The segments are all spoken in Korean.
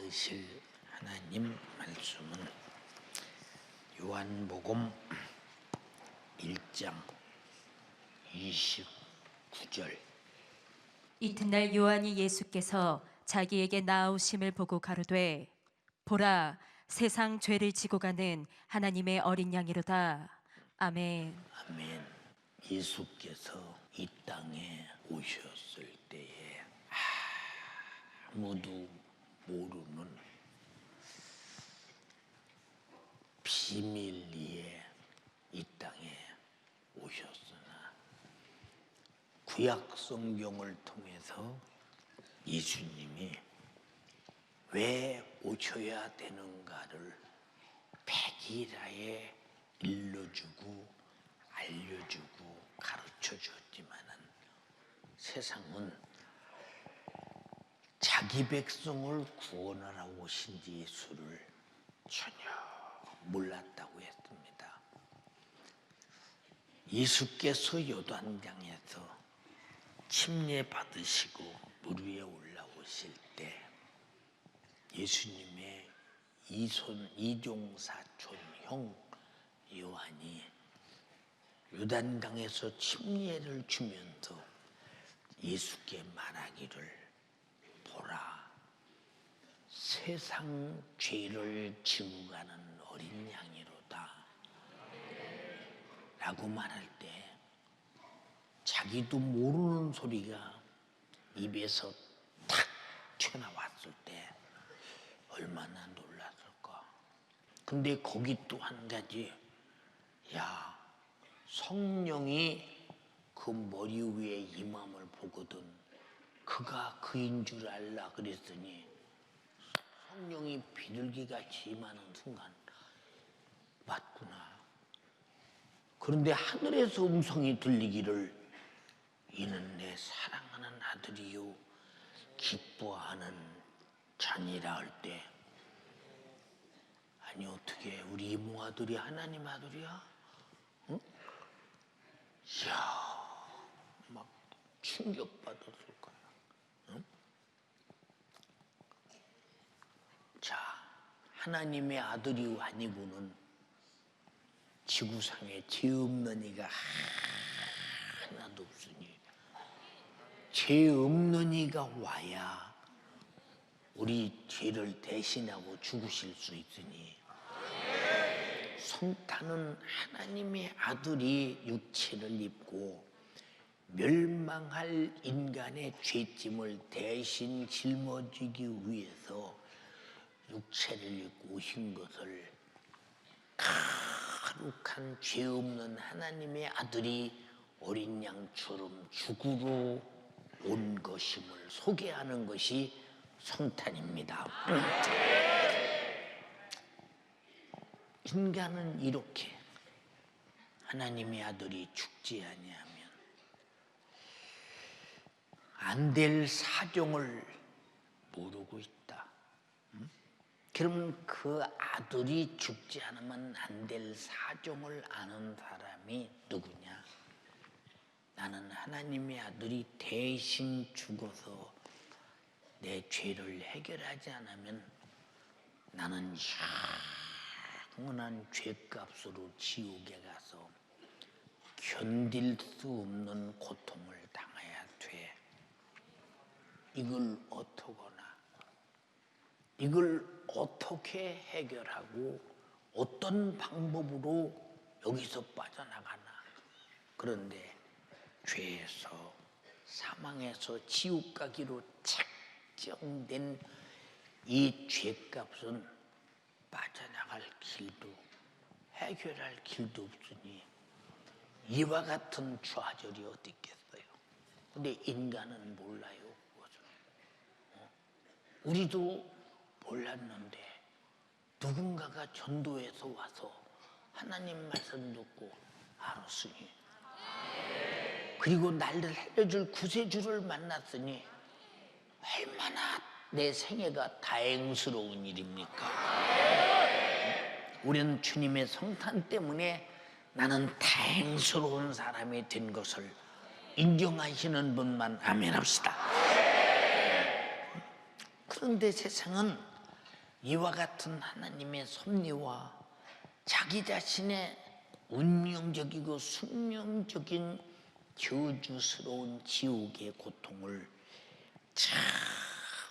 받으실 하나님 말씀은 요한복음 1장 29절. 이튿날 요한이 예수께서 자기에게 나아오심을 보고 가로되, 보라, 세상 죄를 지고 가는 하나님의 어린 양이로다. 아멘. 아멘. 예수께서 이 땅에 오셨을 때에 아무도 모르는 비밀리에 이 땅에 오셨으나 구약 성경을 통해서 예수님이 왜 오셔야 되는가를 백일하에 일러주고 알려주고 가르쳐 주었지만은 세상은 자기 백성을 구원하러 오신 예수를 전혀 몰랐다고 했습니다. 예수께서 요단강에서 침례 받으시고 물 위에 올라오실 때 예수님의 이종사촌 형 요한이 요단강에서 침례를 주면서 예수께 말하기를, 보라, 세상 죄를 지고 가는 어린 양이로다 라고 말할 때 자기도 모르는 소리가 입에서 탁 튀어나왔을 때 얼마나 놀랐을까. 근데 거기 또 한 가지, 야, 성령이 그 머리 위에 임함을 보거든 그가 그인 줄 알라 그랬더니 성령이 비둘기같이 임하는 순간 맞구나. 그런데 하늘에서 음성이 들리기를, 이는 내 사랑하는 아들이요 기뻐하는 자니라 할 때, 아니 어떻게 우리 이모 아들이 하나님 아들이야? 응? 이야, 막 충격받았을 거야. 응? 자, 하나님의 아들이 아니고는 지구상에 죄 없는 이가 하나도 없으니, 죄 없는 이가 와야 우리 죄를 대신하고 죽으실 수 있으니, 성탄은 하나님의 아들이 육체를 입고 멸망할 인간의 죄짐을 대신 짊어지기 위해서 육체를 입고 오신 것을 거룩한 죄 없는 하나님의 아들이 어린 양처럼 죽으러 온 것임을 소개하는 것이 성탄입니다. 인간은 이렇게 하나님의 아들이 죽지 아니하면 안 될 사정을 모르고 있다. 그럼 그 아들이 죽지 않으면 안 될 사정을 아는 사람이 누구냐? 나는 하나님의 아들이 대신 죽어서 내 죄를 해결하지 않으면 나는 영원한 죄값으로 지옥에 가서 견딜 수 없는 고통을 당해야 돼. 이걸 어떻게 해결하고 어떤 방법으로 여기서 빠져나가나. 그런데 죄에서 사망에서 지옥 가기로 책정된 이 죄값은 빠져나갈 길도 해결할 길도 없으니 이와 같은 좌절이 어디 있겠어요. 근데 인간은 몰라요. 그것을. 우리도 몰랐는데 누군가가 전도해서 와서 하나님 말씀 듣고 알았으니, 그리고 나를 살려줄 구세주를 만났으니 얼마나 내 생애가 다행스러운 일입니까? 우리는 주님의 성탄 때문에 나는 다행스러운 사람이 된 것을 인정하시는 분만 아멘 합시다. 그런데 세상은 이와 같은 하나님의 섭리와 자기 자신의 운명적이고 숙명적인 저주스러운 지옥의 고통을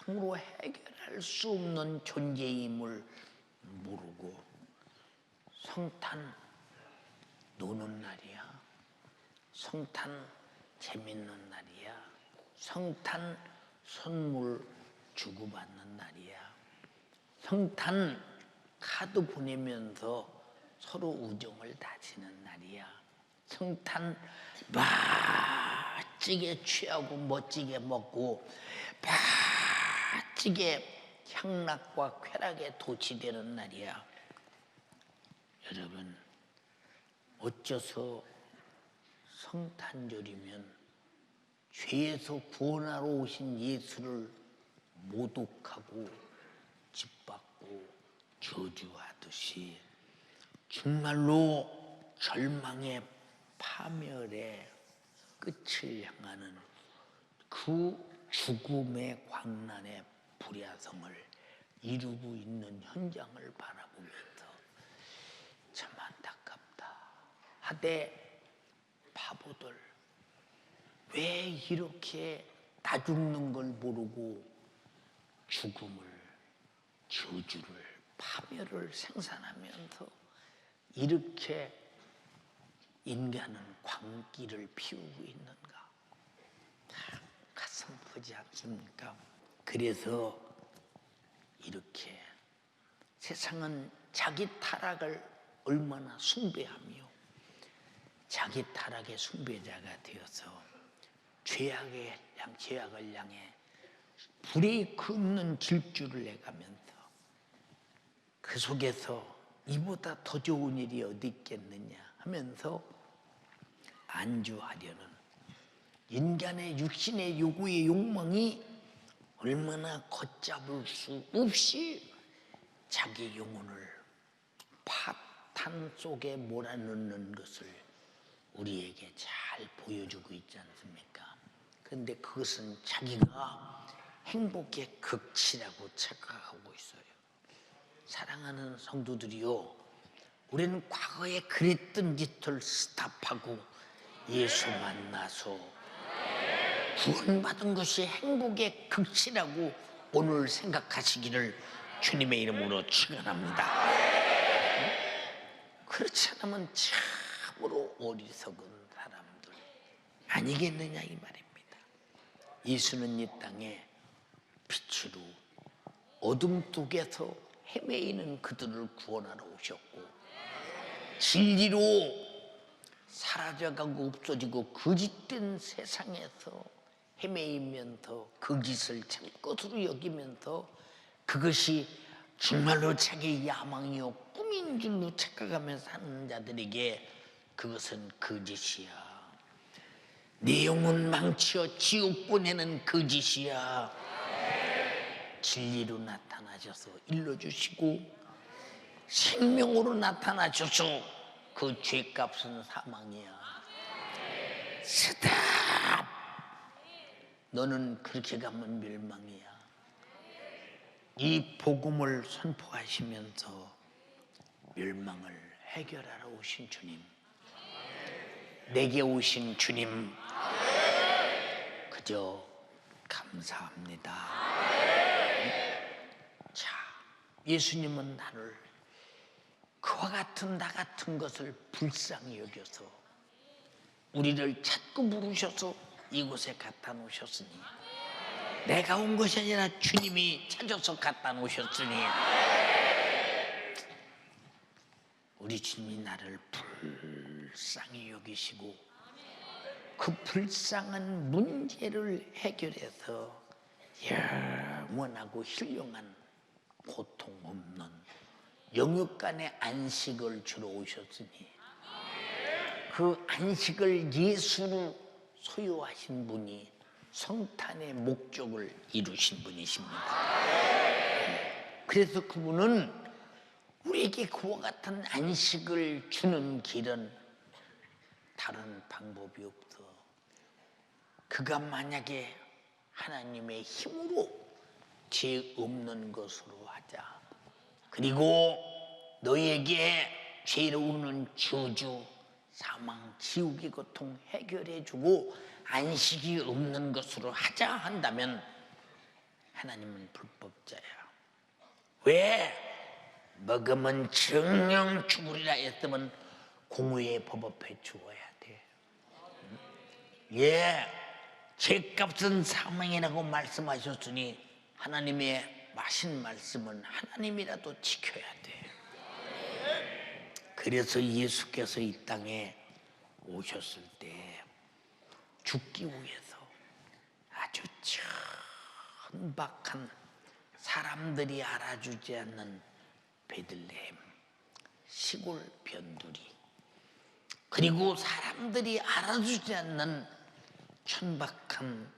참으로 해결할 수 없는 존재임을 모르고 성탄 노는 날이야. 성탄 재밌는 날이야. 성탄 선물 주고받는 날이야. 성탄 카드 보내면서 서로 우정을 다지는 날이야. 성탄 멋지게 취하고 멋지게 먹고 멋지게 향락과 쾌락에 도취되는 날이야. 여러분, 어째서 성탄절이면 죄에서 구원하러 오신 예수를 모독하고 짓밟고 저주하듯이 정말로 절망의 파멸의 끝을 향하는 그 죽음의 광란의 불야성을 이루고 있는 현장을 바라보면서 참 안타깝다 하되 바보들 왜 이렇게 다 죽는 걸 모르고 죽음을 저주를 파멸을 생산하면서 이렇게 인간은 광기를 피우고 있는가? 가슴 아프지 않습니까? 그래서 이렇게 세상은 자기 타락을 얼마나 숭배하며 자기 타락의 숭배자가 되어서 죄악을 향해 브레이크 없는 질주를 해가면서 그 속에서 이보다 더 좋은 일이 어디 있겠느냐 하면서 안주하려는 인간의 육신의 요구의 욕망이 얼마나 걷잡을 수 없이 자기 영혼을 파탄 속에 몰아넣는 것을 우리에게 잘 보여주고 있지 않습니까? 그런데 그것은 자기가 행복의 극치라고 착각하고 있어요. 사랑하는 성도들이요, 우리는 과거에 그랬던 짓을 스탑하고 예수 만나서 구원받은 것이 행복의 극치라고 오늘 생각하시기를 주님의 이름으로 축원합니다. 그렇지 않으면 참으로 어리석은 사람들 아니겠느냐 이 말입니다. 예수는 이 땅에 빛으로 어둠 속에서 헤매이는 그들을 구원하러 오셨고 진리로 사라져가고 없어지고 거짓된 세상에서 헤매이면서 거짓을 참 것으로 여기면서 그것이 정말로 자기의 야망이요 꿈인 줄로 착각하면서 사는 자들에게 그것은 거짓이야. 네 영혼 망치어 지옥 보내는 거짓이야. 진리로 나타나셔서 일러주시고 생명으로 나타나셔서 그 죄값은 사망이야. 스탑! 너는 그렇게 가면 멸망이야. 이 복음을 선포하시면서 멸망을 해결하러 오신 주님, 내게 오신 주님, 그저 감사합니다. 자, 예수님은 나를 그와 같은 나 같은 것을 불쌍히 여겨서 우리를 찾고 부르셔서 이곳에 갖다 놓으셨으니, 내가 온 것이 아니라 주님이 찾아서 갖다 놓으셨으니 우리 주님이 나를 불쌍히 여기시고 그 불쌍한 문제를 해결해서 영원하고 힐링한 고통 없는 영육간의 안식을 주러 오셨으니 그 안식을 예수로 소유하신 분이 성탄의 목적을 이루신 분이십니다. 그래서 그분은 우리에게 그와 같은 안식을 주는 길은 다른 방법이 없어. 그가 만약에 하나님의 힘으로 죄 없는 것으로 하자, 그리고 너에게 죄로 오는 저주, 사망, 지옥의 고통 해결해주고 안식이 없는 것으로 하자 한다면 하나님은 불법자야. 왜? 먹으면 정령 죽으리라 했으면 공의의 법 앞에 죽어야 돼. 예, 죄값은 사망이라고 말씀하셨으니 하나님의 마신 말씀은 하나님이라도 지켜야 돼. 그래서 예수께서 이 땅에 오셨을 때 죽기 위해서 아주 천박한, 사람들이 알아주지 않는 베들레헴 시골 변두리, 그리고 사람들이 알아주지 않는 천박한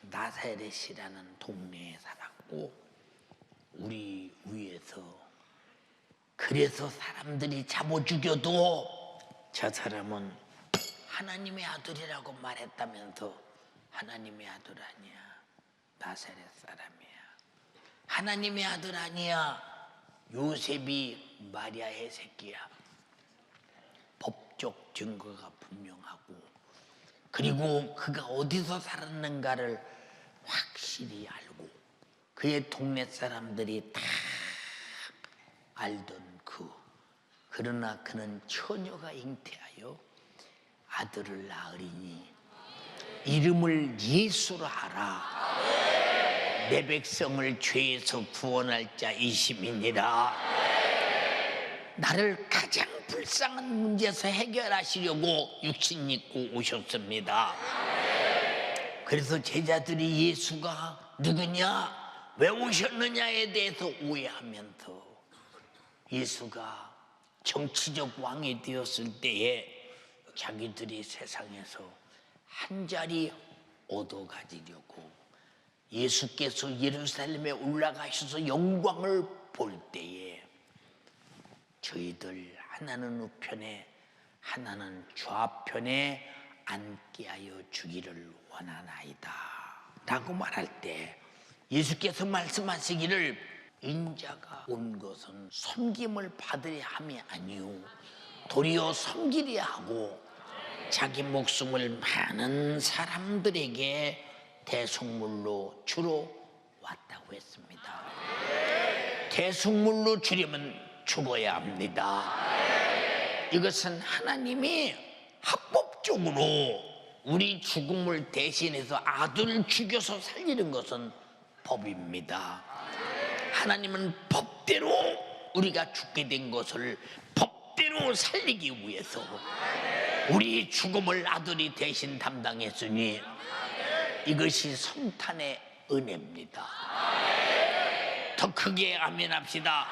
나사렛이라는 동네에 살았고, 우리 위해서, 그래서 사람들이 잡아 죽여도 저 사람은 하나님의 아들이라고 말했다면서 하나님의 아들 아니야, 나사렛 사람이야. 하나님의 아들 아니야, 요셉이 마리아의 새끼야. 법적 증거가 분명하고, 그리고 그가 어디서 살았는가를 확실히 알고, 그의 동네 사람들이 다 알던 그러나 그는 처녀가 잉태하여 아들을 낳으리니 이름을 예수로 하라. 내 백성을 죄에서 구원할 자 이심이니라. 나를 가장 불쌍한 문제에서 해결하시려고 육신 입고 오셨습니다. 그래서 제자들이 예수가 누구냐, 왜 오셨느냐에 대해서 오해하면서 예수가 정치적 왕이 되었을 때에 자기들이 세상에서 한 자리 얻어 가지려고 예수께서 예루살렘에 올라가셔서 영광을 볼 때에 저희들 하나는 우편에 하나는 좌편에 앉게 하여 주기를 원하나이다 라고 말할 때 예수께서 말씀하시기를 인자가 온 것은 섬김을 받으려 함이 아니요 도리어 섬기려 하고 자기 목숨을 많은 사람들에게 대속물로 주러 왔다고 했습니다. 대속물로 주려면 죽어야 합니다. 이것은 하나님이 합법적으로 우리 죽음을 대신해서 아들을 죽여서 살리는 것은 법입니다. 하나님은 법대로 우리가 죽게 된 것을 법대로 살리기 위해서 우리 죽음을 아들이 대신 담당했으니 이것이 성탄의 은혜입니다. 더 크게 아멘합시다.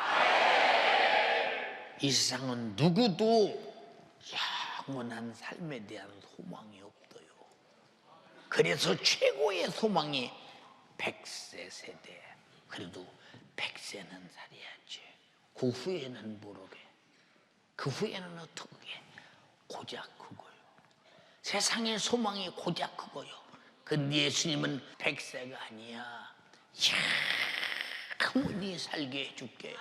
이 세상은 누구도 영원한 삶에 대한 소망이 없어요. 그래서 최고의 소망이 100세 세대. 그래도 100세는 살아야지. 그 후에는 모르게. 그 후에는 어떻게? 고작 그거요. 세상의 소망이 고작 그거요. 근데 예수님은 100세가 아니야. 영원히 살게 해줄게.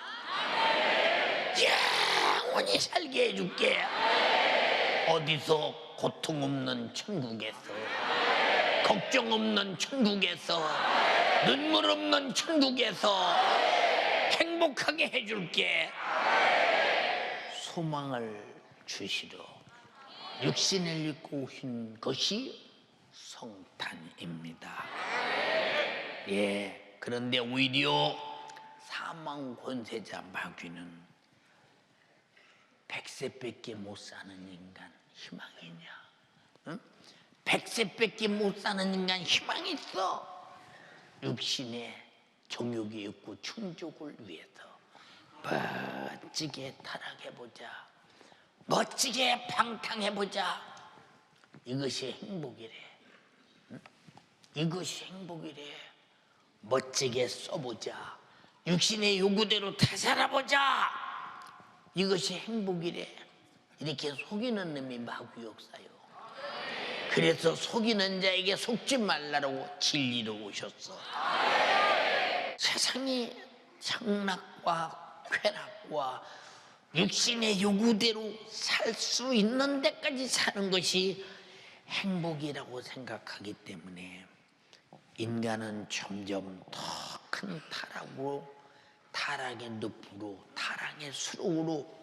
영원히 살게 해줄게. 어디서 고통 없는 천국에서, 걱정 없는 천국에서, 눈물 없는 천국에서 행복하게 해줄게. 소망을 주시러 육신을 입고 오신 것이 성탄입니다. 예, 그런데 오히려 사망 권세자 마귀는 100세밖에 못 사는 인간 희망이냐? 응? 100세밖에 못 사는 인간 희망이 있어. 육신의 정욕이 있고 충족을 위해서 멋지게 타락해보자, 멋지게 방탕해보자. 이것이 행복이래. 응? 이것이 행복이래. 멋지게 써보자, 육신의 요구대로 다 살아보자. 이것이 행복이래. 이렇게 속이는 놈이 마귀 역사요. 그래서 속이는 자에게 속지 말라고 진리로 오셨어. 세상이 장락과 쾌락과 육신의 요구대로 살 수 있는 데까지 사는 것이 행복이라고 생각하기 때문에 인간은 점점 더 큰 타락으로, 타락의 늪으로, 타락의 수렁으로,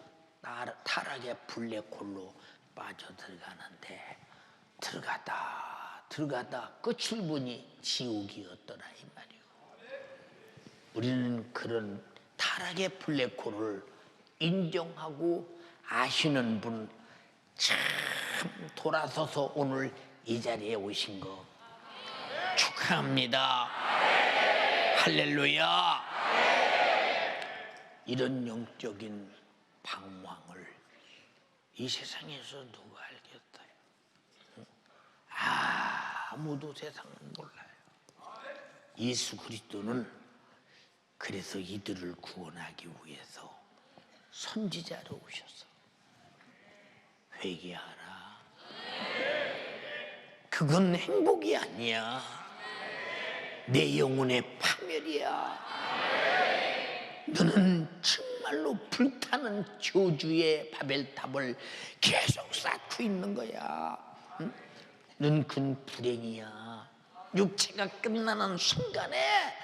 타락의 블랙홀로 빠져들어가는데 들어가다 끝을 보니 지옥이었더라 이 말이오. 우리는 그런 타락의 블랙홀을 인정하고 아시는 분 참 돌아서서 오늘 이 자리에 오신 거 축하합니다. 할렐루야. 이런 영적인 방황을 이 세상에서 누가 알겠어요? 아무도 세상은 몰라요. 예수 그리스도는 그래서 이들을 구원하기 위해서 선지자로 오셔서 회개하라. 그건 행복이 아니야. 내 영혼의 파멸이야. 너는 정말로 불타는 저주의 바벨탑을 계속 쌓고 있는 거야. 응? 넌 그건 불행이야. 육체가 끝나는 순간에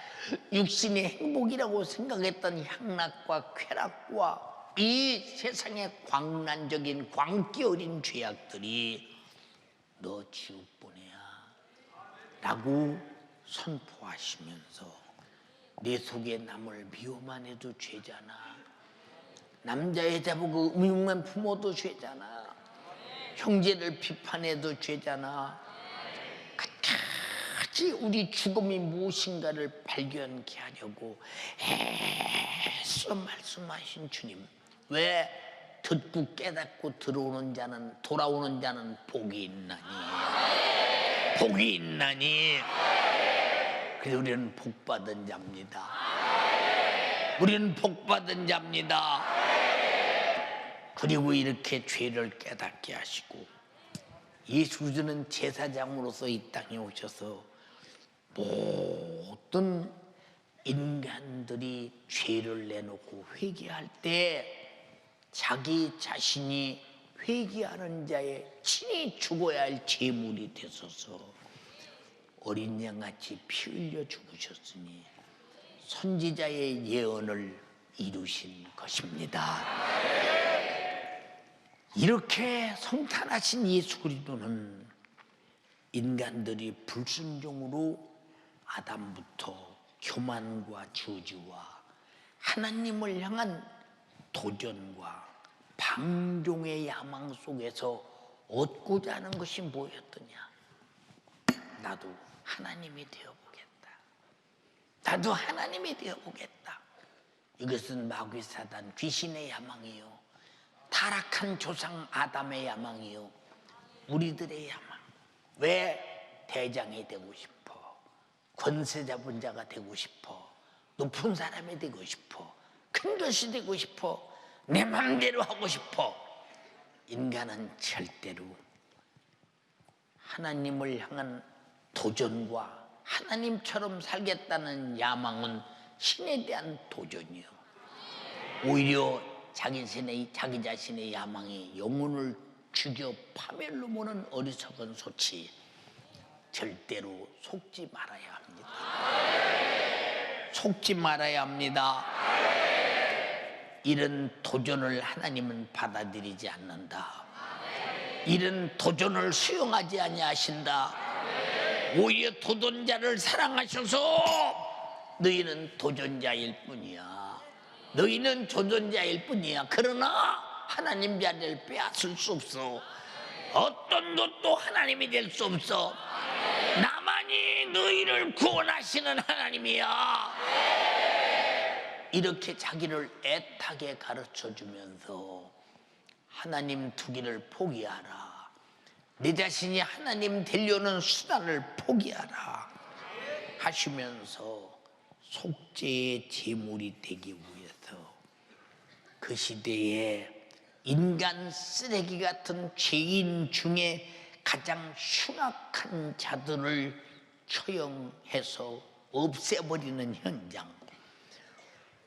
육신의 행복이라고 생각했던 향락과 쾌락과 이 세상의 광란적인 광기 어린 죄악들이 너 지옥 보내야 라고 선포하시면서 내 속에 남을 미워만 해도 죄잖아. 남자 여자 보고 의욕만 품어도 죄잖아. 형제를 비판해도 죄잖아. 끝까지 우리 죽음이 무엇인가를 발견케 하려고 애써 말씀하신 주님, 왜 듣고 깨닫고 돌아오는 자는 복이 있나니. 복이 있나니. 그래서 우리는 복받은 자입니다. 우리는 복받은 자입니다. 그리고 이렇게 죄를 깨닫게 하시고 예수 그리스도는 제사장으로서 이 땅에 오셔서 모든 인간들이 죄를 내놓고 회개할 때 자기 자신이 회개하는 자의 친히 죽어야 할 제물이 되소서 어린 양같이 피 흘려 죽으셨으니 선지자의 예언을 이루신 것입니다. 이렇게 성탄하신 예수 그리스도는 인간들이 불순종으로 아담부터 교만과 저주와 하나님을 향한 도전과 방종의 야망 속에서 얻고자 하는 것이 뭐였더냐? 나도 하나님이 되어보겠다. 나도 하나님이 되어보겠다. 이것은 마귀 사단 귀신의 야망이요, 타락한 조상 아담의 야망이요, 우리들의 야망. 왜 대장이 되고 싶어? 권세 잡은 자가 되고 싶어? 높은 사람이 되고 싶어? 큰 것이 되고 싶어? 내 마음대로 하고 싶어? 인간은 절대로 하나님을 향한 도전과 하나님처럼 살겠다는 야망은 신에 대한 도전이요, 오히려 자기 자신의 야망이 영혼을 죽여 파멸로 보는 어리석은 소치, 절대로 속지 말아야 합니다. 속지 말아야 합니다. 이런 도전을 하나님은 받아들이지 않는다. 이런 도전을 수용하지 아니하신다. 오히려 도전자를 사랑하셔서 너희는 도전자일 뿐이야. 너희는 도전자일 뿐이야. 그러나 하나님 자리를 빼앗을 수 없어. 어떤 것도 하나님이 될 수 없어. 나만이 너희를 구원하시는 하나님이야. 이렇게 자기를 애타게 가르쳐주면서 하나님 두기를 포기하라. 내 자신이 하나님 되려는 수단을 포기하라 하시면서 속죄의 제물이 되기 위해서 그 시대에 인간 쓰레기 같은 죄인 중에 가장 흉악한 자들을 처형해서 없애버리는 현장,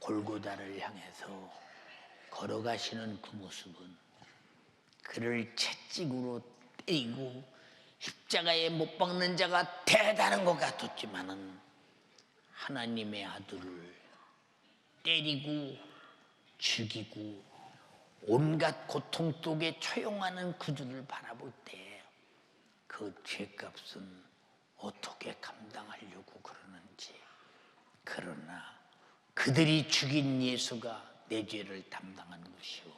골고다를 향해서 걸어가시는 그 모습은 그를 채찍으로 때리고 십자가에 못 박는 자가 대단한 것 같았지만은 하나님의 아들을 때리고 죽이고 온갖 고통 속에 처용하는 그들을 바라볼 때 그 죄값은 어떻게 감당하려고 그러는지. 그러나 그들이 죽인 예수가 내 죄를 담당한 것이요,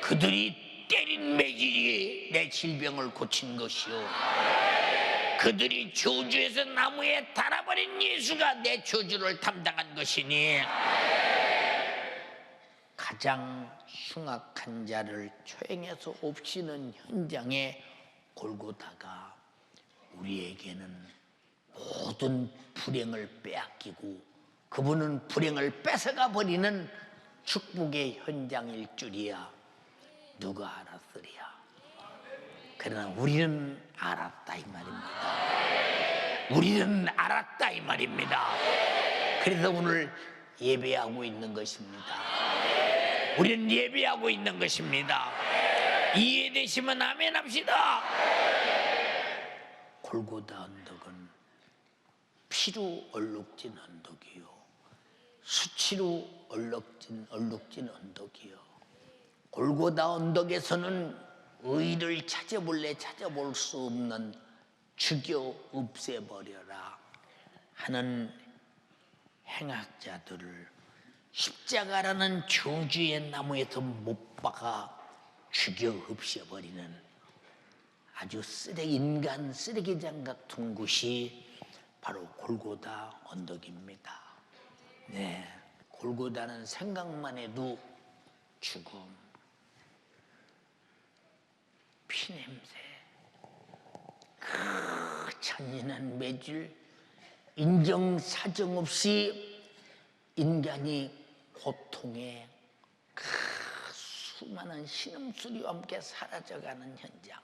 그들이 때린 매질이 내 질병을 고친 것이요, 그들이 저주에서 나무에 달아버린 예수가 내 저주를 담당한 것이니, 가장 흉악한 자를 처형해서 없이는 현장에 골고다가 우리에게는 모든 불행을 빼앗기고 그분은 불행을 뺏어가 버리는 축복의 현장일 줄이야 누가 알았으리야. 그러나 우리는 알았다 이 말입니다. 우리는 알았다 이 말입니다. 그래서 오늘 예배하고 있는 것입니다. 우리는 예배하고 있는 것입니다. 이해되시면 아멘 합시다. 골고다 언덕은 피로 얼룩진 언덕이요, 수치로 얼룩진 언덕이요. 골고다 언덕에서는 의를 찾아볼 수 없는 죽여 없애버려라 하는 행악자들을 십자가라는 저주의 나무에서 못 박아 죽여 없애버리는 아주 인간 쓰레기장 같은 곳이 바로 골고다 언덕입니다. 네, 골고다는 생각만 해도 죽음, 피냄새, 그 잔인한 매질, 인정사정 없이 인간이 고통에 그 수많은 신음소리와 함께 사라져가는 현장,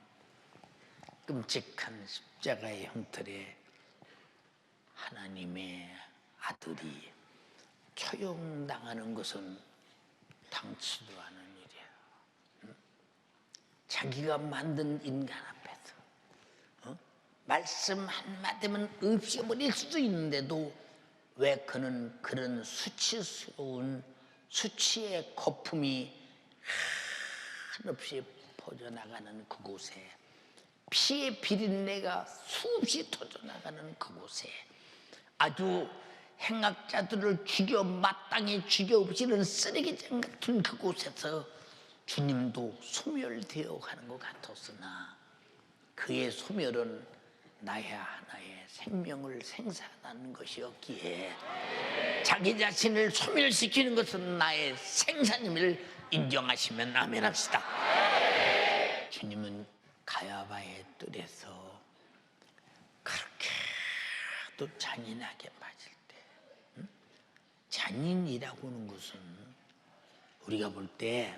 끔찍한 십자가의 형틀에 하나님의 아들이 처형당하는 것은 당치도 않은 일이야. 자기가 만든 인간 앞에서 말씀 한마디면 없애버릴 수도 있는데도 왜 그는 그런 수치스러운 수치의 거품이 한없이 퍼져나가는 그곳에, 피의 비린내가 수없이 터져나가는 그곳에, 아주 행악자들을 죽여 마땅히 죽여 없이는 쓰레기장 같은 그곳에서 주님도 소멸되어 가는 것 같았으나 그의 소멸은 나의 하나의 생명을 생산하는 것이었기에 자기 자신을 소멸시키는 것은 나의 생산임을 인정하시면 아멘 합시다. 주님은 가야바의 뜰에서 그렇게도 잔인하게 맞을 때, 잔인이라고 하는 것은 우리가 볼 때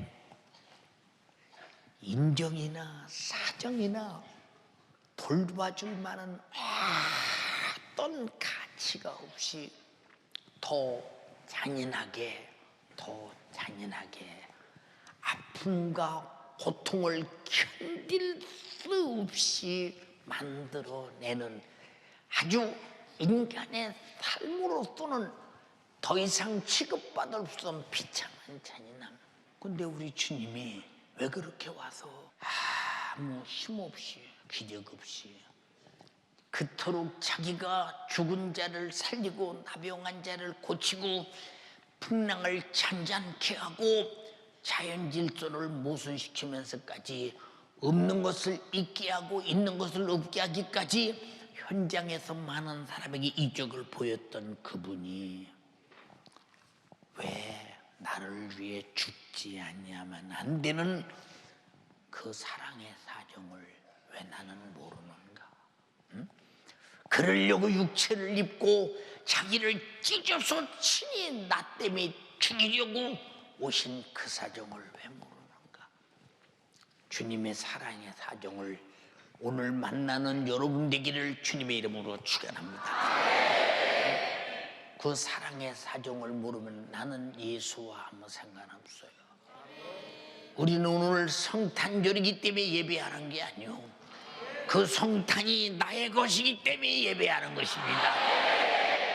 인정이나 사정이나 돌봐줄 만한 어떤 가치가 없이 더 잔인하게 아픔과 고통을 견딜 수 없이 만들어내는 아주 인간의 삶으로서는 더 이상 취급받을 수 없는 비참한 잔인함. 근데 우리 주님이 왜 그렇게 와서 아무 힘없이 기적 없이 그토록 자기가 죽은 자를 살리고 나병한 자를 고치고 풍랑을 잔잔케 하고 자연 질서를 모순시키면서까지 없는 것을 있게 하고 있는 것을 없게 하기까지 현장에서 많은 사람에게 이적을 보였던 그분이 왜 나를 위해 죽지 않냐면 안 되는 그 사랑의 사정을 왜 나는 모르는가? 그러려고 육체를 입고 자기를 찢어서 친히 나 때문에 죽이려고 오신 그 사정을 왜 모르는가? 주님의 사랑의 사정을 오늘 만나는 여러분 되기를 주님의 이름으로 축원합니다. 그 사랑의 사정을 모르면 나는 예수와 아무 상관없어요. 우리는 오늘 성탄절이기 때문에 예배하는 게 아니요, 그 성탄이 나의 것이기 때문에 예배하는 것입니다.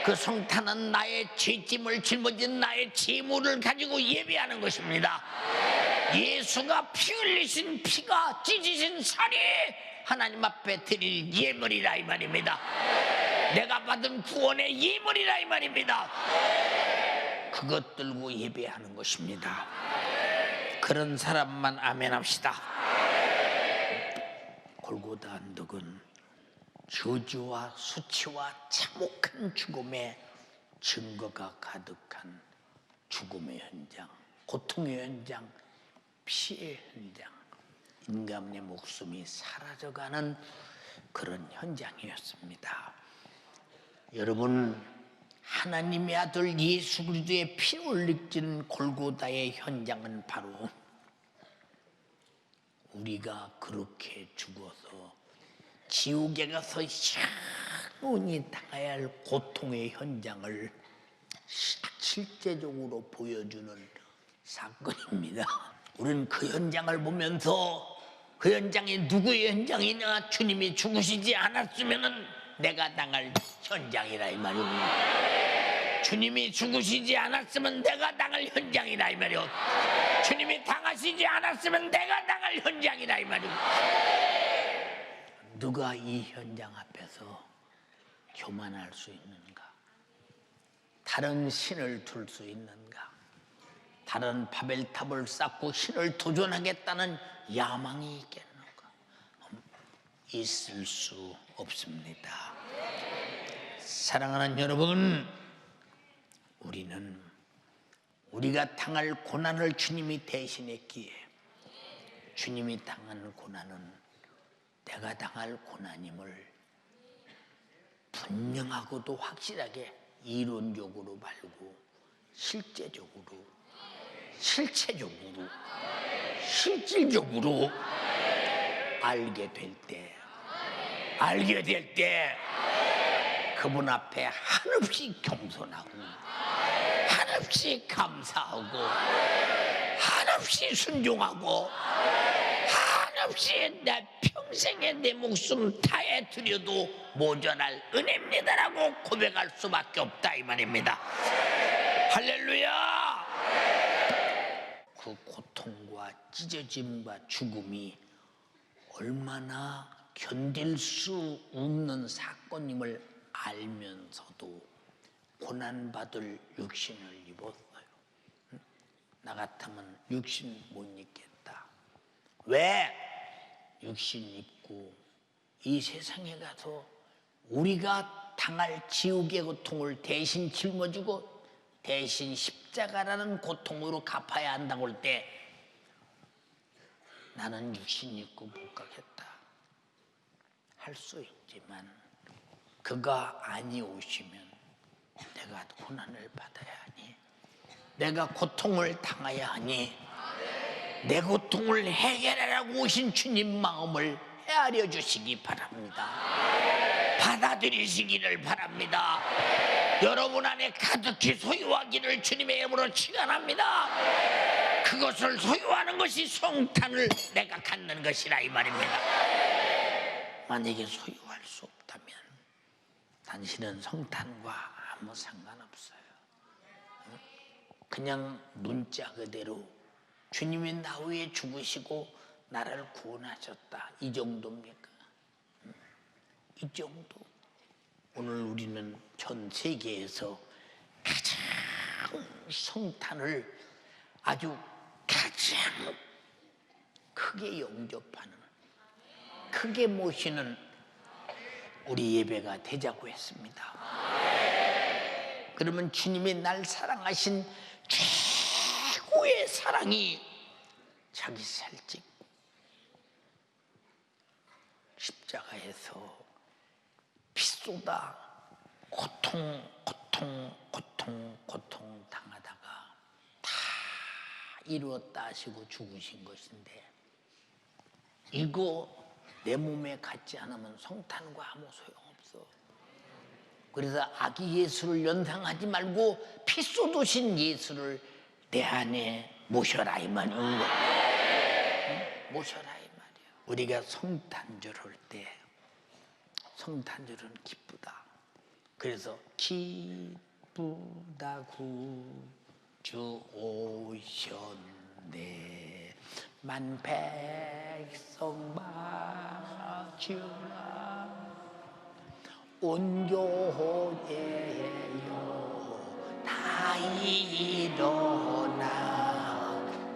그 성탄은 나의 죄짐을 짊어진 나의 재물을 가지고 예배하는 것입니다. 예수가 피 흘리신 피가 찢으신 살이 하나님 앞에 드릴 예물이라 이 말입니다. 내가 받은 구원의 예물이라 이 말입니다. 그것 들고 예배하는 것입니다. 그런 사람만 아멘 합시다. 골고다 언덕은 저주와 수치와 참혹한 죽음의 증거가 가득한 죽음의 현장, 고통의 현장, 피해 현장, 인간의 목숨이 사라져가는 그런 현장이었습니다. 여러분, 하나님의 아들 예수 그리스도의 피 흘리진 골고다의 현장은 바로 우리가 그렇게 죽어서 지옥에 가서 영원히 당해야 할 고통의 현장을 실제적으로 보여주는 사건입니다. 우리는 그 현장을 보면서 그 현장이 누구의 현장이냐, 주님이 죽으시지 않았으면 내가 당할 현장이라 이 말입니다. 주님이 죽으시지 않았으면 내가 당할 현장이라 이 말이요, 주님이 당하시지 않았으면 내가 당할 현장이라 이 말입니다. 누가 이 현장 앞에서 교만할 수 있는가? 다른 신을 둘 수 있는가? 다른 바벨탑을 쌓고 신을 도전하겠다는 야망이 있겠는가? 있을 수 없습니다. 사랑하는 여러분, 우리는 우리가 당할 고난을 주님이 대신했기에 주님이 당한 고난은 내가 당할 고난임을 분명하고도 확실하게 이론적으로 말고 실질적으로 알게 될 때 그분 앞에 한없이 겸손하고 한없이 감사하고 한없이 순종하고 한없이 내 평생에 내 목숨 다해 드려도 모자랄 은혜입니다라고 고백할 수밖에 없다 이 말입니다. 할렐루야. 그 고통과 찢어짐과 죽음이 얼마나 견딜 수 없는 사건임을 알면서도 고난받을 육신을 입었어요. 나 같으면 육신 못 입겠다. 왜? 육신 입고 이 세상에 가서 우리가 당할 지옥의 고통을 대신 짊어지고 대신 십자가라는 고통으로 갚아야 한다고 할 때 나는 육신 입고 못 가겠다 할 수 있지만 그가 아니오시면 내가 고난을 받아야 하니, 내가 고통을 당해야 하니, 내 고통을 해결하라고 오신 주님 마음을 헤아려 주시기 바랍니다. 받아들이시기를 바랍니다. 여러분 안에 가득히 소유하기를 주님의 이름으로 축원합니다. 그것을 소유하는 것이 성탄을 내가 갖는 것이라 이 말입니다. 만약에 소유할 수 없다면 당신은 성탄과 아무 상관없어요. 그냥 문자 그대로 주님이 나 위해 죽으시고 나를 구원하셨다, 이 정도입니까? 이 정도. 오늘 우리는 전 세계에서 가장 성탄을 아주 가장 크게 영접하는, 크게 모시는 우리 예배가 되자고 했습니다. 그러면 주님이 날 사랑하신 최고의 사랑이 자기 살찍 십자가에서 피 쏟아 고통 당하다가 다 이루었다 하시고 죽으신 것인데, 이거 내 몸에 갖지 않으면 성탄과 아무 소용없어. 그래서 아기 예수를 연상하지 말고 피 쏟으신 예수를 내 안에 모셔라 이 말이야. 모셔라 이 말이야. 우리가 성탄절 할 때 성탄절은 기쁘다. 그래서 기쁘다 구주 오셨네 만백성 맞추라 온 교회여 다 일어나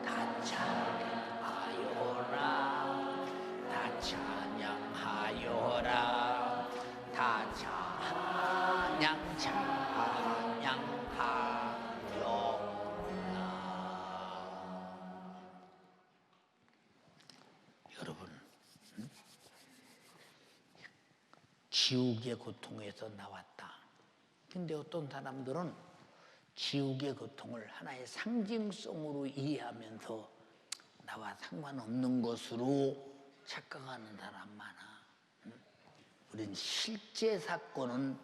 다 찬양하여라 다 찬양하여라 다 찬양하여라 여러분 지옥의 고통에서 나왔다. 근데 어떤 사람들은 지옥의 고통을 하나의 상징성으로 이해하면서 나와 상관없는 것으로 착각하는 사람 많아. 우린 실제 사건은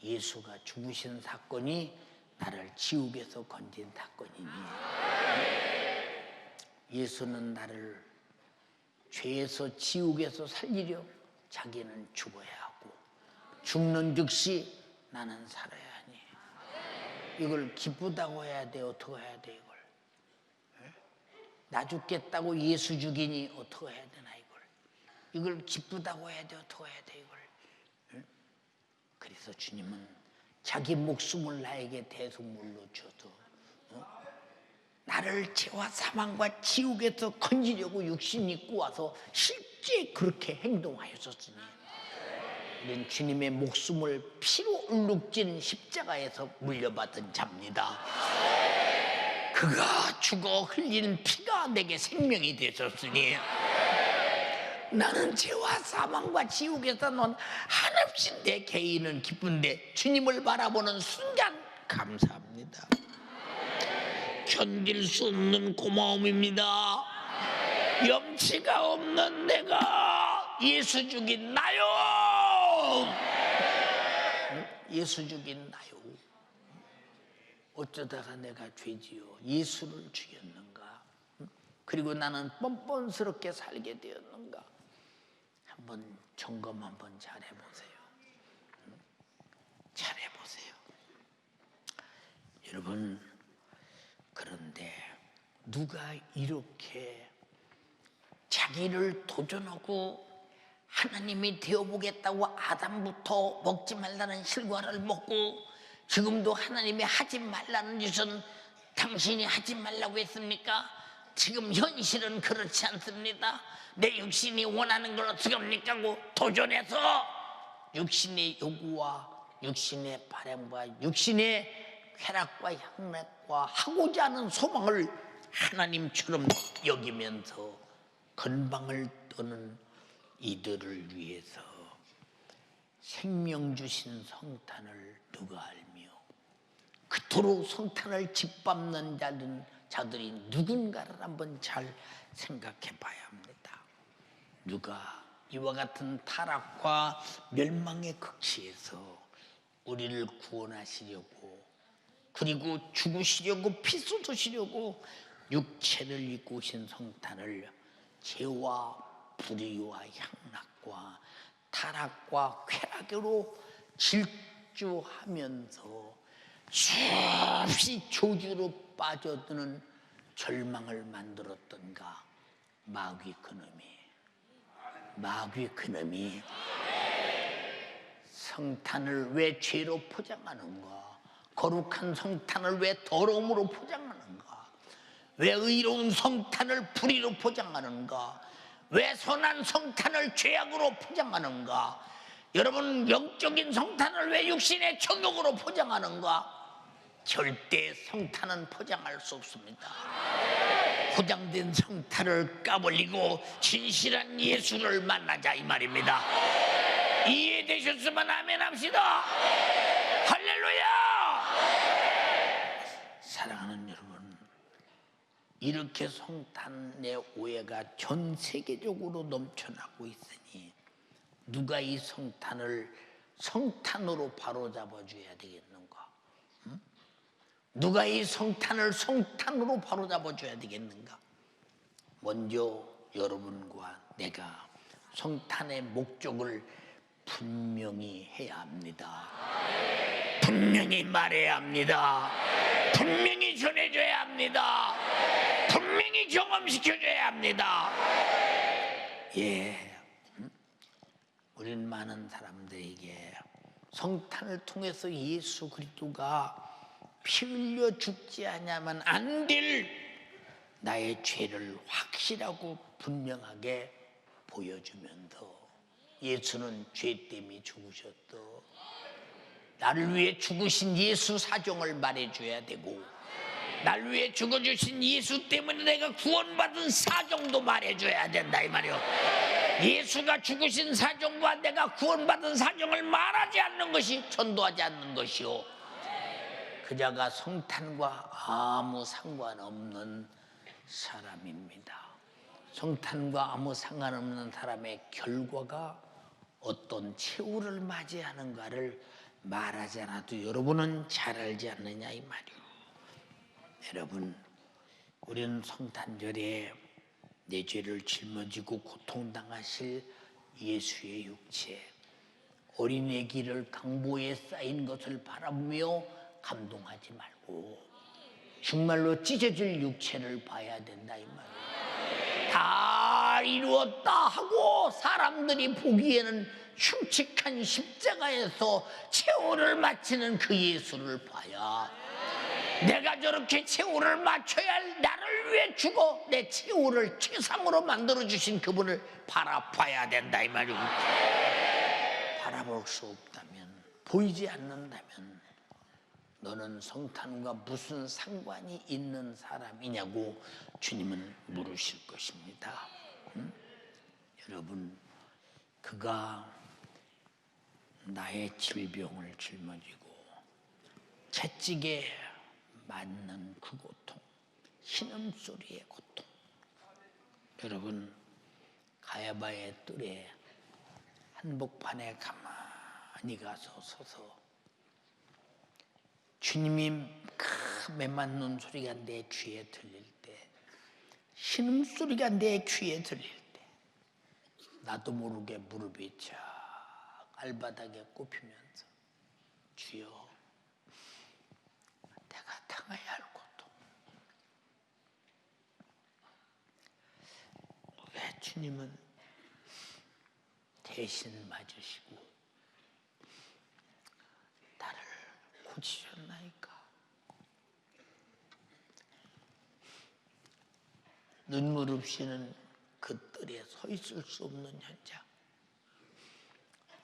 예수가 죽으신 사건이 나를 지옥에서 건진 사건이니 예수는 나를 죄에서 지옥에서 살리려 자기는 죽어야 하고 죽는 즉시 나는 살아야 하니 이걸 기쁘다고 해야 돼? 어떻게 해야 돼 이걸? 나 죽겠다고 예수 죽이니 어떻게 해야 되나 이걸 기쁘다고 해야 돼? 어떻게 해야 돼 이걸? 그래서 주님은 자기 목숨을 나에게 대속물로 줘서 나를 죄와 사망과 지옥에서 건지려고 육신 입고 와서 실제 그렇게 행동하였었으니 우린 주님의 목숨을 피로 얼룩진 십자가에서 물려받은 자입니다. 그가 죽어 흘린 피가 내게 생명이 되셨으니 나는 죄와 사망과 지옥에서 넌 한없이 내 개인은 기쁜데 주님을 바라보는 순간 감사합니다. 견딜 수 없는 고마움입니다. 염치가 없는 내가 예수 죽인 나요. 예수 죽인 나요. 어쩌다가 내가 죄지요 예수를 죽였는가? 그리고 나는 뻔뻔스럽게 살게 되었는가? 한번 점검 한번 잘 해보세요. 잘 해보세요. 여러분 그런데 누가 이렇게 자기를 도전하고 하나님이 되어보겠다고 아담부터 먹지 말라는 실과를 먹고 지금도 하나님이 하지 말라는 짓은 당신이 하지 말라고 했습니까? 지금 현실은 그렇지 않습니다. 내 육신이 원하는 걸 어떻게 합니까? 하고 도전해서 육신의 요구와 육신의 바람과 육신의 쾌락과 향락과 하고자 하는 소망을 하나님처럼 여기면서 건방을 떠는 이들을 위해서 생명 주신 성탄을 누가 알며 그토록 성탄을 짓밟는 자들이 누군가를 한번 잘 생각해 봐야 합니다. 누가 이와 같은 타락과 멸망의 극치에서 우리를 구원하시려고 그리고 죽으시려고 피 쏟으시려고 육체를 입고 오신 성탄을 죄와 불의와 향락과 타락과 쾌락으로 질주하면서 수없이 조주로 빠져드는 절망을 만들었던가 마귀 그놈이 성탄을 왜 죄로 포장하는가? 거룩한 성탄을 왜 더러움으로 포장하는가? 왜 의로운 성탄을 불의로 포장하는가? 왜 선한 성탄을 죄악으로 포장하는가? 여러분 영적인 성탄을 왜 육신의 정욕으로 포장하는가? 절대 성탄은 포장할 수 없습니다. 포장된 성탄을 까버리고 진실한 예수를 만나자 이 말입니다. 이해되셨으면 아멘 합시다. 할렐루야. 사랑하는 여러분, 이렇게 성탄의 오해가 전 세계적으로 넘쳐나고 있으니 누가 이 성탄을 성탄으로 바로잡아줘야 되겠는가? 응? 누가 이 성탄을 성탄으로 바로잡아줘야 되겠는가? 먼저 여러분과 내가 성탄의 목적을 분명히 해야 합니다. 분명히 말해야 합니다. 분명히 전해줘야 합니다. 분명히 경험시켜줘야 합니다. 예, 우리는 많은 사람들에게 성탄을 통해서 예수 그리스도가 피 흘려 죽지 않으면 안 될 나의 죄를 확실하고 분명하게 보여주면서 예수는 죄 때문에 죽으셨다, 나를 위해 죽으신 예수 사정을 말해줘야 되고, 나를 위해 죽어주신 예수 때문에 내가 구원받은 사정도 말해줘야 된다 이 말이요. 예수가 죽으신 사정과 내가 구원받은 사정을 말하지 않는 것이 전도하지 않는 것이요, 그자가 성탄과 아무 상관없는 사람입니다. 성탄과 아무 상관없는 사람의 결과가 어떤 최후를 맞이하는가를 말하지 않아도 여러분은 잘 알지 않느냐 이 말이요. 여러분, 우리는 성탄절에 내 죄를 짊어지고 고통당하실 예수의 육체, 어린애 길을 강보에 쌓인 것을 바라보며 감동하지 말고 정말로 찢어질 육체를 봐야 된다 이 말이에요. 다 이루었다 하고 사람들이 보기에는 흉측한 십자가에서 최후를 마치는 그 예수를 봐야, 내가 저렇게 최후를 맞춰야 할 나를 위해 죽어 내 최후를 최상으로 만들어주신 그분을 바라봐야 된다 이 말이고, 바라볼 수 없다면, 보이지 않는다면 너는 성탄과 무슨 상관이 있는 사람이냐고 주님은 물으실 것입니다. 여러분, 그가 나의 질병을 짊어지고 채찍에 맞는 그 고통, 신음소리의 고통, 여러분, 가야바의 뜰에 한복판에 가만히 가서 서서 주님이 그 매맞는 소리가 내 귀에 들릴 때, 신음소리가 내 귀에 들릴 때 나도 모르게 무릎이 쫙 발바닥에 꼽히면서 주여, 내가 당해야 할 고통, 왜 주님은 대신 맞으시고 나를 고치셨나이까? 눈물 없이는 그 뜰에 서 있을 수 없는 현장,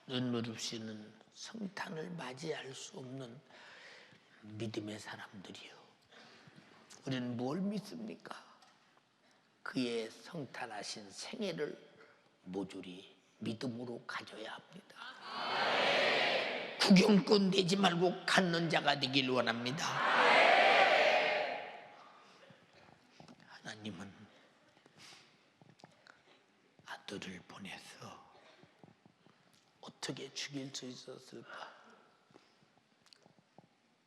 눈물 없이는 성탄을 맞이할 수 없는 믿음의 사람들이요. 우리는 뭘 믿습니까? 그의 성탄하신 생애를 모조리 믿음으로 가져야 합니다. 구경꾼 되지 말고 갖는 자가 되길 원합니다. 하나님은 아들을 보내서 어떻게 죽일 수 있었을까?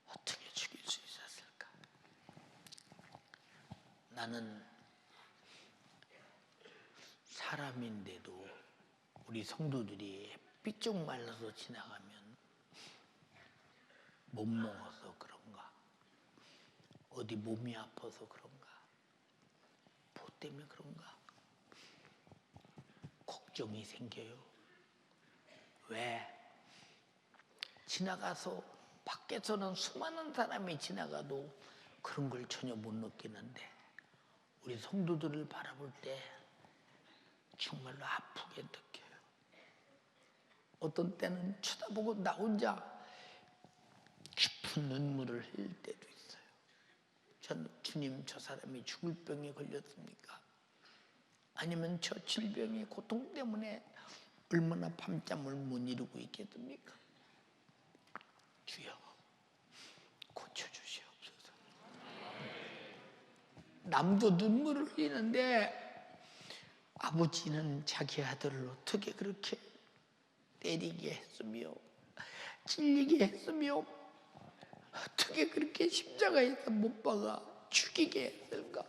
어떻게 죽일 수 있었을까? 나는 사람인데도 우리 성도들이 삐쩍 말라서 지나가면 못 먹어서 그런가, 어디 몸이 아파서 그런가, 뭐 때문에 그런가 걱정이 생겨요. 왜? 지나가서 밖에서는 수많은 사람이 지나가도 그런 걸 전혀 못 느끼는데 우리 성도들을 바라볼 때 정말로 아프게 느껴요. 어떤 때는 쳐다보고 나 혼자 깊은 눈물을 흘릴 때도 있어요. 전 주님, 저 사람이 죽을 병에 걸렸습니까? 아니면 저 질병의 고통 때문에 얼마나 밤잠을 못 이루고 있겠습니까? 주여, 고쳐주시옵소서. 남도 눈물을 흘리는데 아버지는 자기 아들을 어떻게 그렇게 때리게 했으며 찔리게 했으며 어떻게 그렇게 십자가에서 못 박아 죽이게 했을까?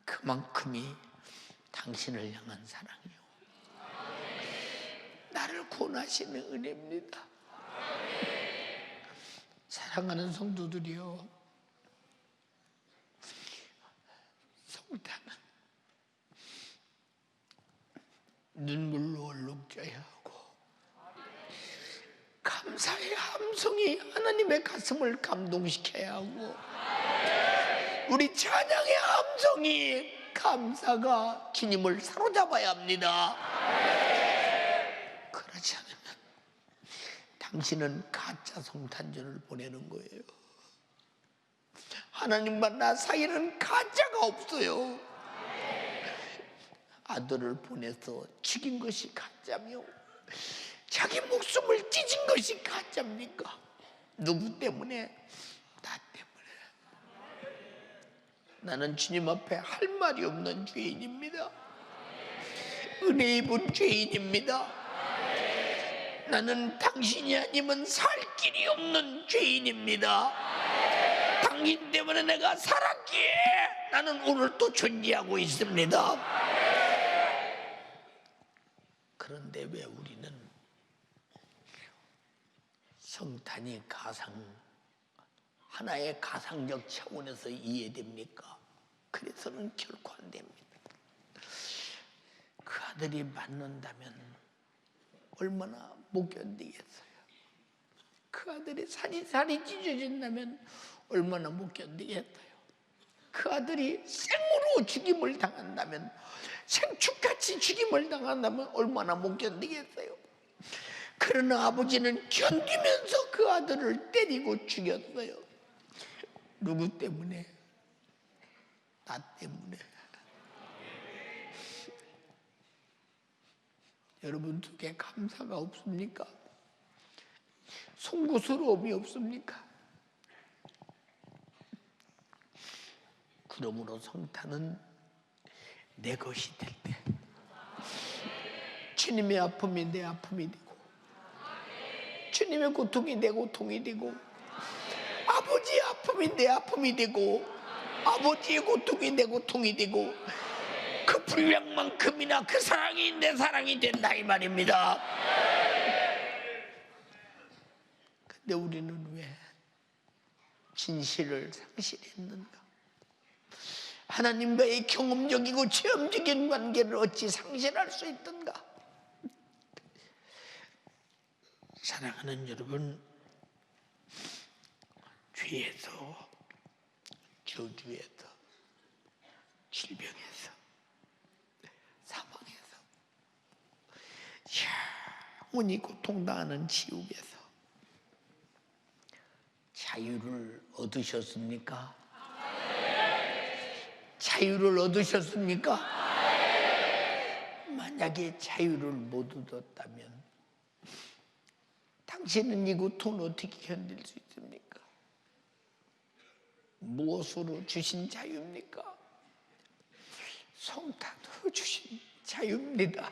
그만큼이 당신을 향한 사랑이요, 나를 구원하시는 은혜입니다. 사랑하는 성도들이요, 성탄은 눈물로 얼룩져야 하고 감사의 함성이 하나님의 가슴을 감동시켜야 하고 우리 찬양의 함성이 감사가 주님을 사로잡아야 합니다. 그렇지 않으면 당신은 가짜 성탄절을 보내는 거예요. 하나님과 나 사이에는 가짜가 없어요. 아들을 보내서 죽인 것이 가짜며 자기 목숨을 찢은 것이 가짜입니까? 누구 때문에? 나 때문에. 나는 주님 앞에 할 말이 없는 죄인입니다. 은혜 입은 죄인입니다. 나는 당신이 아니면 살 길이 없는 죄인입니다. 당신 때문에 내가 살았기에 나는 오늘 또 존재하고 있습니다. 그런데 왜 우리는 성탄이 하나의 가상적 차원에서 이해됩니까? 그래서는 결코 안 됩니다. 그 아들이 맞는다면 얼마나 못 견디겠어요. 그 아들이 살이 찢어진다면 얼마나 못 견디겠어요. 그 아들이 생으로 죽임을 당한다면, 생축같이 죽임을 당한다면 얼마나 못 견디겠어요. 그러나 아버지는 견디면서 그 아들을 때리고 죽였어요. 누구 때문에? 나 때문에. 여러분 속에 감사가 없습니까? 송구스러움이 없습니까? 그러므로 성탄은 내 것이 될 때 주님의 아픔이 내 아픔이 되고 주님의 고통이 내 고통이 되고 아버지의 아픔이 내 아픔이 되고 아버지의 고통이 내 고통이 되고 그 분량만큼이나 그 사랑이 내 사랑이 된다 이 말입니다. 근데 우리는 왜 진실을 상실했는가? 하나님과의 경험적이고 체험적인 관계를 어찌 상실할 수 있던가? 사랑하는 여러분, 죄에서, 저주에서, 질병에서, 사망에서, 영원히 고통당하는 지옥에서 자유를 얻으셨습니까? 자유를 얻으셨습니까? 만약에 자유를 못 얻었다면 당신은 이 고통을 어떻게 견딜 수 있습니까? 무엇으로 주신 자유입니까? 성탄으로 주신 자유입니다.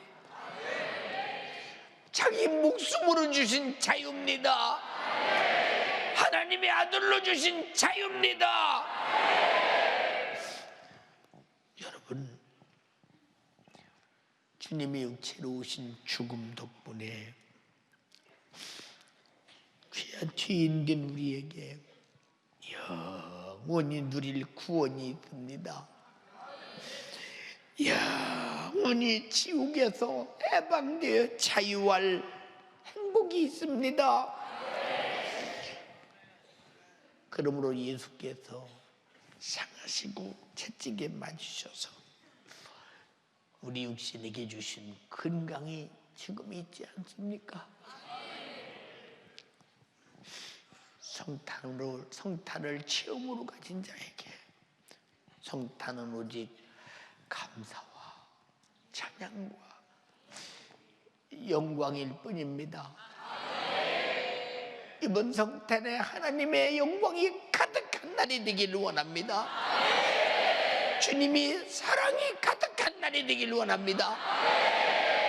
자기 목숨으로 주신 자유입니다. 하나님의 아들로 주신 자유입니다. 여러분, 주님의 육체로 오신 죽음 덕분에 귀한 죄인된 우리에게 영원히 누릴 구원이 있습니다. 영원히 지옥에서 해방되어 자유할 행복이 있습니다. 그러므로 예수께서 상하시고 채찍에 맞으셔서 우리 육신에게 주신 건강이 지금 있지 않습니까? 성탄을 체험으로 가진 자에게 성탄은 오직 감사와 찬양과 영광일 뿐입니다. 이번 성탄에 하나님의 영광이 가득한 날이 되기를 원합니다. 주님이 사랑이 가득한 날이 되기를 원합니다.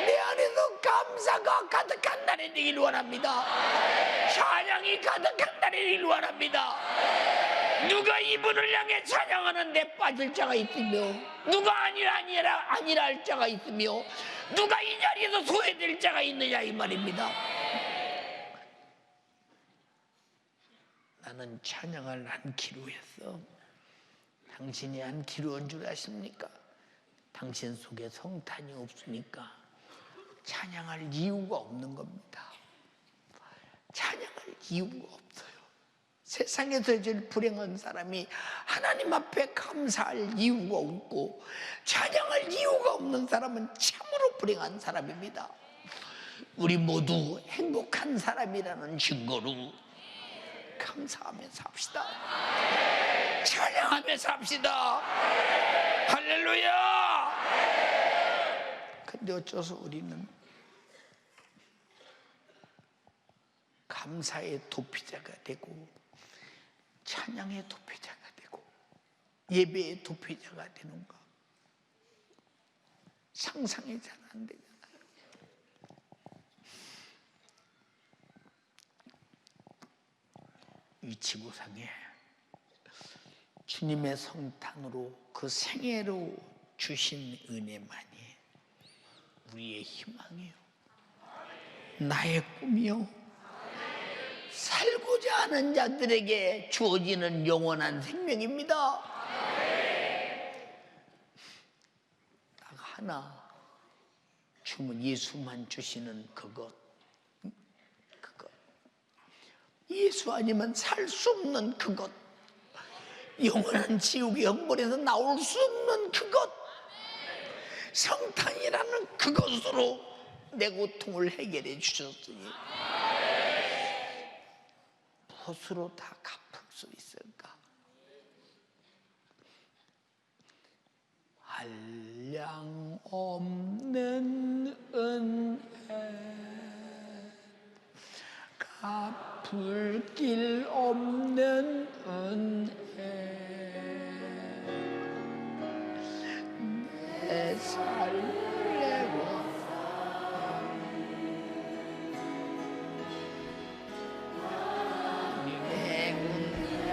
내 안에서 감사가 은혜가 가득한 날이 되길 원합니다. 찬양이 가득한 날이 되길 원합니다. 누가 이분을 향해 찬양하는데 빠질 자가 있으며, 누가 아니라 할 자가 있으며, 누가 이 자리에서 소외될 자가 있느냐 이 말입니다. 나는 찬양을 않기로 했어. 당신이 않기로 한 줄 아십니까? 당신 속에 성탄이 없으니까 찬양할 이유가 없는 겁니다. 찬양할 이유가 없어요. 세상에서 제일 불행한 사람이 하나님 앞에 감사할 이유가 없고 찬양할 이유가 없는 사람은 참으로 불행한 사람입니다. 우리 모두 행복한 사람이라는 증거로 감사하며 삽시다. 찬양하며 삽시다. 할렐루야. 근데 어째서 우리는 감사의 도피자가 되고 찬양의 도피자가 되고 예배의 도피자가 되는가? 상상이 잘 안 되잖아요. 이 지구상에 주님의 성탄으로 그 생애로 주신 은혜만이 우리의 희망이요, 나의 꿈이요, 살고자 하는 자들에게 주어지는 영원한 생명입니다. 딱 하나, 주문 예수만 주시는 그것. 예수 아니면 살 수 없는 그것, 영원한 지옥의 형벌에서 나올 수 없는 그것, 성탄이라는 그것으로 내 고통을 해결해 주셨으니 무엇으로 다 갚을 수 있을까? 한량 없는 은혜, 갚을 길 없는 은혜, 내 살레와 내 은혜,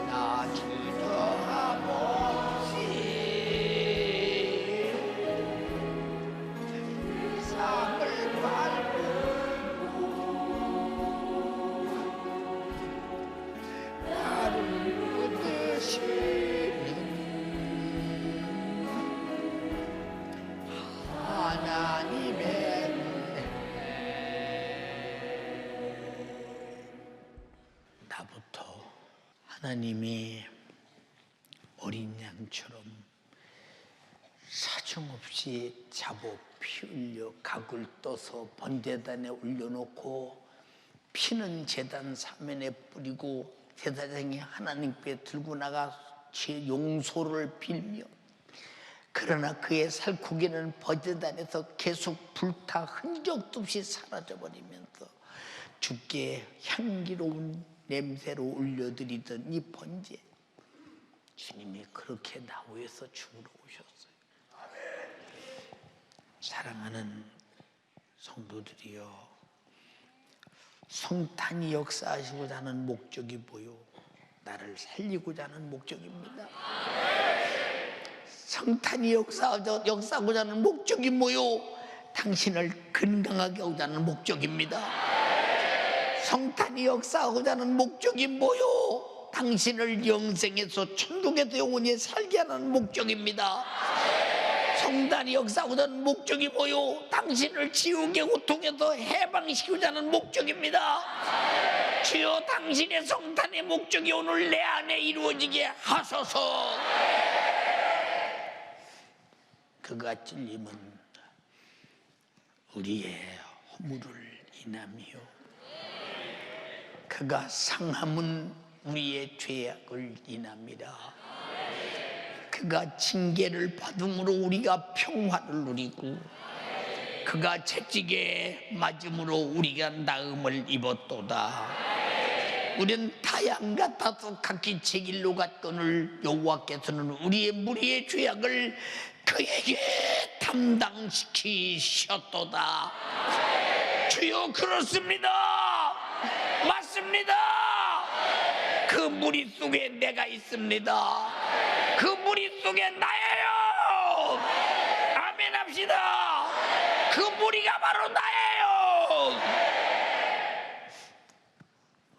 나 주저함없이 삶을 밟고 나를 붙드시는 하나님의 은혜. 나부터 하나님이 어린 양처럼 사정없이 잡어 피 흘려 각을 떠서 번제단에 올려놓고 피는 제단 사면에 뿌리고 제사장이 하나님께 들고 나가 제 용서를 빌며, 그러나 그의 살코기는 번제단에서 계속 불타 흔적도 없이 사라져버리면서 주께 향기로운 냄새로 올려드리던 이 번제, 주님이 그렇게 나 위해서 죽으러 오셨어요. 사랑하는 성도들이여, 성탄이 역사하시고자 하는 목적이 뭐요? 나를 살리고자 하는 목적입니다. 성탄이 역사하고자 하는 목적이 뭐요? 당신을 건강하게 하고자 하는 목적입니다. 성탄이 역사하고자 하는 목적이 뭐요? 당신을 영생에서 천국에서 영원히 살게 하는 목적입니다. 성탄이 역사하고자 하는 목적이 뭐요? 당신을 지옥의 고통에서 해방시키고자 하는 목적입니다. 주여, 당신의 성탄의 목적이 오늘 내 안에 이루어지게 하소서. 그가 찔림은 우리의 허물을 인함이요, 그가 상함은 우리의 죄악을 인합니다. 그가 징계를 받음으로 우리가 평화를 누리고, 그가 채찍에 맞음으로 우리가 나음을 입었도다. 우리는 다양 같아서 각기 제 길로 갔거늘 여호와께서는 우리의 무리의 죄악을 그에게 담당시키셨도다. 주여, 그렇습니다. 맞습니다. 그 무리 속에 내가 있습니다. 그 무리 속에 나예요. 아멘 합시다. 그 무리가 바로 나예요.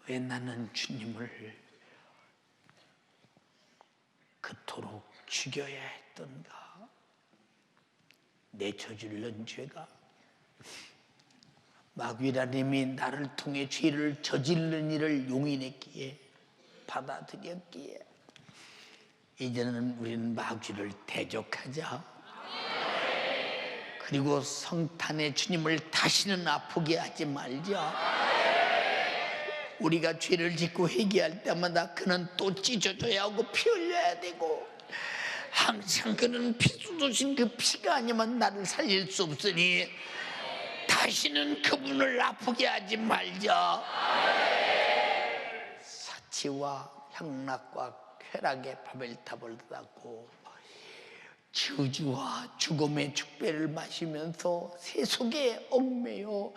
왜 나는 주님을 그토록 죽여야 했던가? 내 저질른 죄가, 마귀라님이 나를 통해 죄를 저지른 일을 용인했기에, 받아들였기에, 이제는 우리는 마귀를 대적하자. 그리고 성탄의 주님을 다시는 아프게 하지 말자. 우리가 죄를 짓고 회개할 때마다 그는 또 찢어져야 하고 피 흘려야 되고, 항상 그는 피 쏟으신 그 피가 아니면 나를 살릴 수 없으니 다시는 그분을 아프게 하지 말자. 사치와 향락과 쾌락의 바벨탑을 닫고 저주와 죽음의 축배를 마시면서 세속에 얽매여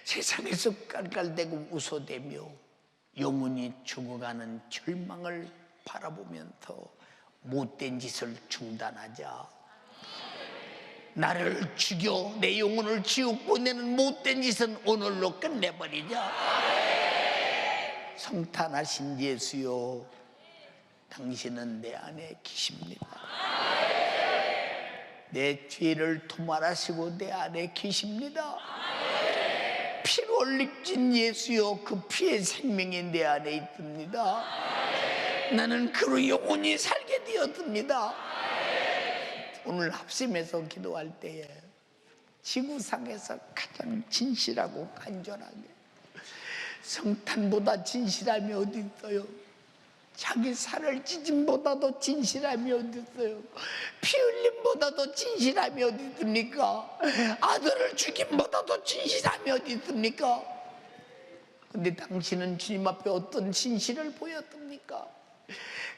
세상에서 깔깔대고 웃어대며 영원히 죽어가는 절망을 바라보면서 못된 짓을 중단하자. 나를 죽여 내 영혼을 지옥 보내는 못된 짓은 오늘로 끝내버리자. 성탄하신 예수여, 당신은 내 안에 계십니다. 내 죄를 도말하시고 내 안에 계십니다. 피로 흘린 예수여, 그 피의 생명이 내 안에 있습니다. 나는 그로 영원히 살게 되었습니다. 오늘 합심해서 기도할 때에 지구상에서 가장 진실하고 간절하게, 성탄보다 진실함이 어디 있어요? 자기 살을 찢음보다도 진실함이 어디 있어요? 피 흘림보다도 진실함이 어디 있습니까? 아들을 죽임보다도 진실함이 어디 있습니까? 근데 당신은 주님 앞에 어떤 진실을 보였습니까?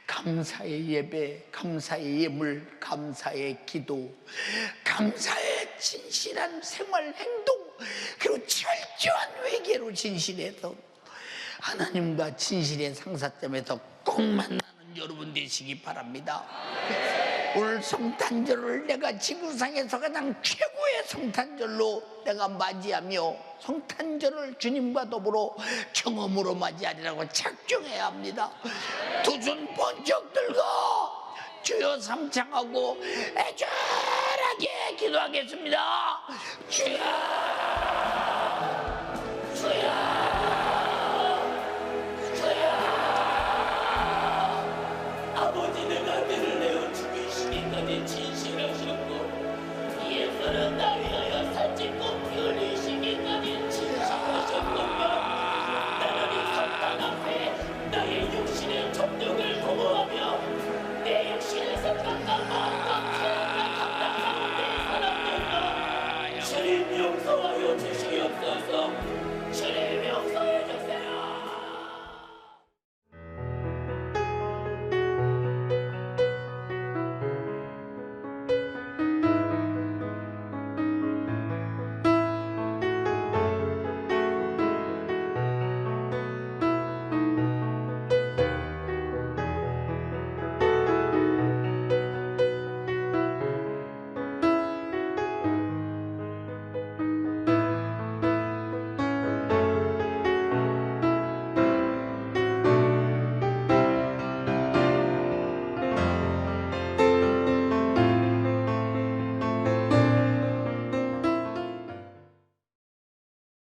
감사의 예배, 감사의 예물, 감사의 기도, 감사의 진실한 생활 행동, 그리고 철저한 회개로 진실해서 하나님과 진실의 상사점에서 꼭 만나는 여러분 되시기 바랍니다. 오늘 성탄절을 내가 지구상에서 가장 최고의 성탄절로 내가 맞이하며 성탄절을 주님과 더불어 경험으로 맞이하리라고 작정해야 합니다. 두 손 번쩍 들고 주여 삼창하고 애절하게 기도하겠습니다. 주여, 주여.